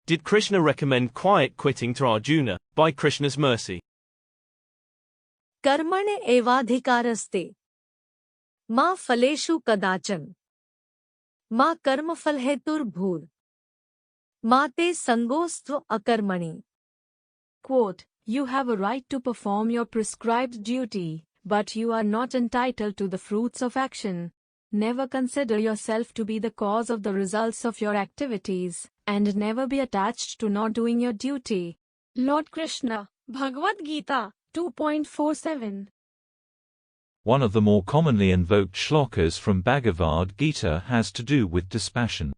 Did Krishna recommend quiet quitting to Arjuna, by Krishna's mercy? कर्मणे एवाधिकारस्ते मा फलेषु कदाचन मा कर्मफलहेतुर्भूर् मा ते संगोस्त्व अकर्मणि. Quote, you have a right to perform your prescribed duty, but you are not entitled to the fruits of action. Never consider yourself to be the cause of the results of your activities, and never be attached to not doing your duty. Lord Krishna, Bhagavad-gita, 2.47. One of the more commonly invoked shlokas from Bhagavad-gita has to do with dispassion.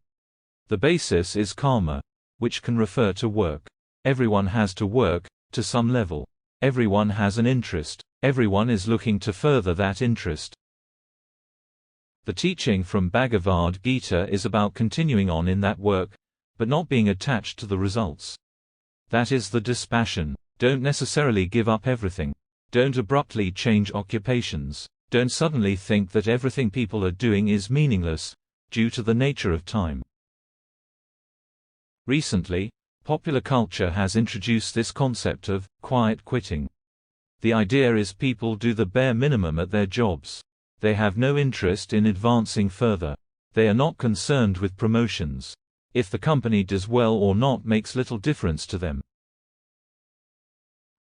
The basis is karma, which can refer to work. Everyone has to work, to some level. Everyone has an interest. Everyone is looking to further that interest. The teaching from Bhagavad-gita is about continuing on in that work, but not being attached to the results. That is the dispassion. Don't necessarily give up everything. Don't abruptly change occupations. Don't suddenly think that everything people are doing is meaningless, due to the nature of time. Recently, popular culture has introduced this concept of quiet quitting. The idea is people do the bare minimum at their jobs. They have no interest in advancing further. They are not concerned with promotions. If the company does well or not makes little difference to them.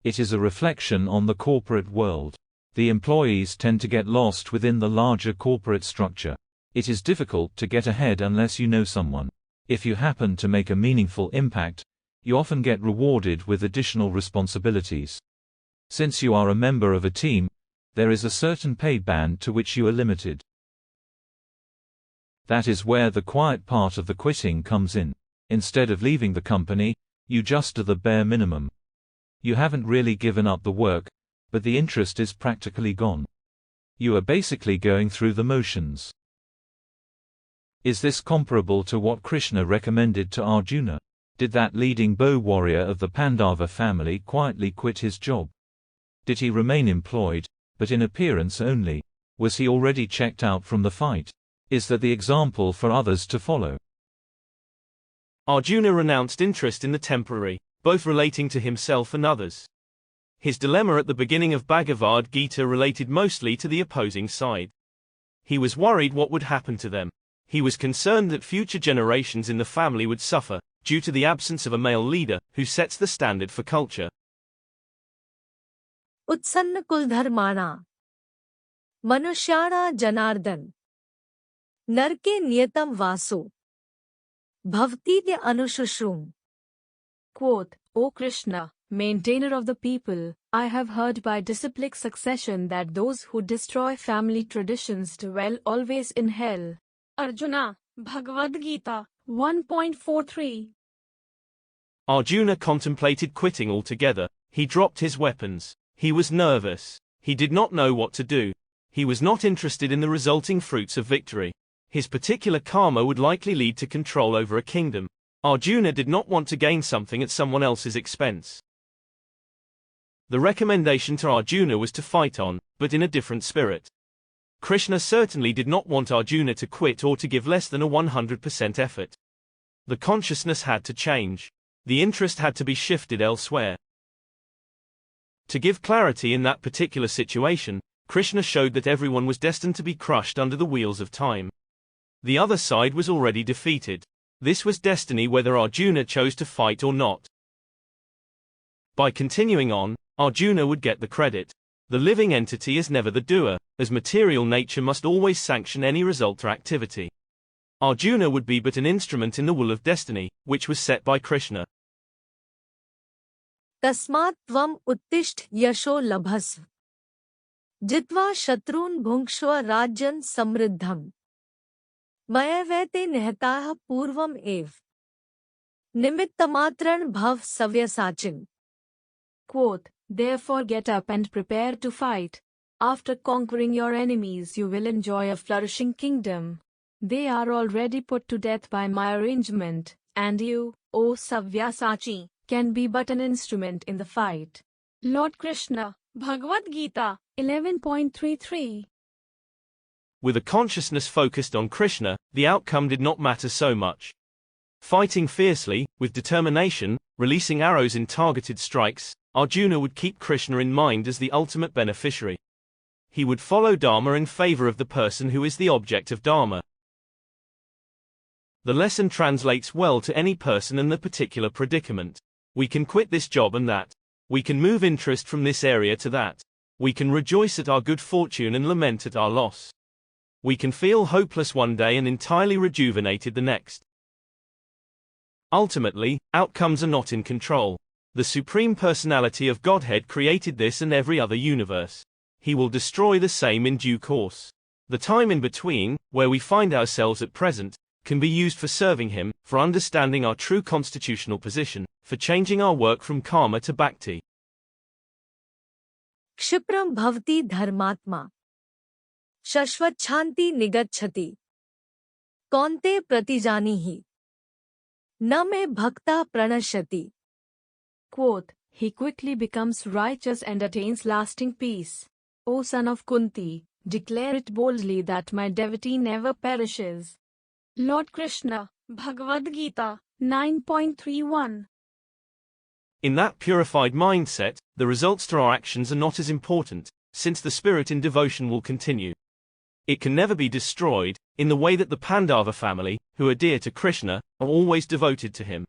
It is a reflection on the corporate world. The employees tend to get lost within the larger corporate structure. It is difficult to get ahead unless you know someone. If you happen to make a meaningful impact, you often get rewarded with additional responsibilities. Since you are a member of a team, there is a certain pay band to which you are limited. That is where the quiet part of the quitting comes in. Instead of leaving the company, you just do the bare minimum. You haven't really given up the work, but the interest is practically gone. You are basically going through the motions. Is this comparable to what Krishna recommended to Arjuna? Did that leading bow warrior of the Pandava family quietly quit his job? Did he remain employed, but in appearance only? Was he already checked out from the fight? Is that the example for others to follow? Arjuna renounced interest in the temporary, both relating to himself and others. His dilemma at the beginning of Bhagavad-gita related mostly to the opposing side. He was worried what would happen to them. He was concerned that future generations in the family would suffer, due to the absence of a male leader, who sets the standard for culture. उत्सन्न कुलधर्माणा मनुष्याणा Janardan नरके नियतम वासो भवतीत्य अनुशुश्रूम. Quote, O Krishna, maintainer of the people, I have heard by disciplic succession that those who destroy family traditions dwell always in hell. Arjuna, Bhagavad-gita, 1.43. Arjuna contemplated quitting altogether. He dropped his weapons. He was nervous. He did not know what to do. He was not interested in the resulting fruits of victory. His particular karma would likely lead to control over a kingdom. Arjuna did not want to gain something at someone else's expense. The recommendation to Arjuna was to fight on, but in a different spirit. Krishna certainly did not want Arjuna to quit or to give less than a 100% effort. The consciousness had to change. The interest had to be shifted elsewhere. To give clarity in that particular situation, Krishna showed that everyone was destined to be crushed under the wheels of time. The other side was already defeated. This was destiny whether Arjuna chose to fight or not. By continuing on, Arjuna would get the credit. The living entity is never the doer, as material nature must always sanction any result or activity. Arjuna would be but an instrument in the will of destiny, which was set by Krishna. तस्मात् त्वम् उत्तिष्ठ यशो लभस्व जित्वा शत्रून् भुङ्क्ष्व राज्यं समृद्धम् मयैवैते निहताः पूर्वम् एव निमित्तमात्रं भव सव्यसाचिन्. Quote, therefore get up and prepare to fight. After conquering your enemies you will enjoy a flourishing kingdom. They are already put to death by my arrangement, and you, O Savyasachi, can be but an instrument in the fight. Lord Krishna, Bhagavad-gita, 11.33. With a consciousness focused on Krishna, the outcome did not matter so much. Fighting fiercely, with determination, releasing arrows in targeted strikes, Arjuna would keep Krishna in mind as the ultimate beneficiary. He would follow Dharma in favor of the person who is the object of Dharma. The lesson translates well to any person and the particular predicament. We can quit this job and that. We can move interest from this area to that. We can rejoice at our good fortune and lament at our loss. We can feel hopeless one day and entirely rejuvenated the next. Ultimately, outcomes are not in control. The Supreme Personality of Godhead created this and every other universe. He will destroy the same in due course. The time in between, where we find ourselves at present, can be used for serving Him, for understanding our true constitutional position, for changing our work from karma to bhakti. क्षिप्रं भवति धर्मात्मा शश्वच्छान्ति निगच्छति कौन्ते प्रतिजानीहि न मे भक्ता प्रणश्यति. Quote, he quickly becomes righteous and attains lasting peace. O son of Kunti, declare it boldly that my devotee never perishes. Lord Krishna, Bhagavad-gita, 9.31. In that purified mindset, the results to our actions are not as important, since the spirit in devotion will continue. It can never be destroyed, in the way that the Pandava family, who are dear to Krishna, are always devoted to him.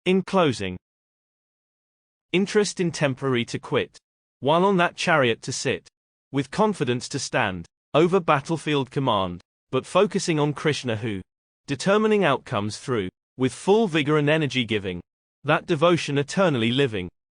In closing, interest in temporary to quit, while on that chariot to sit, with confidence to stand, over battlefield command, but focusing on Krishna who, determining outcomes through, with full vigor and energy giving, that devotion eternally living.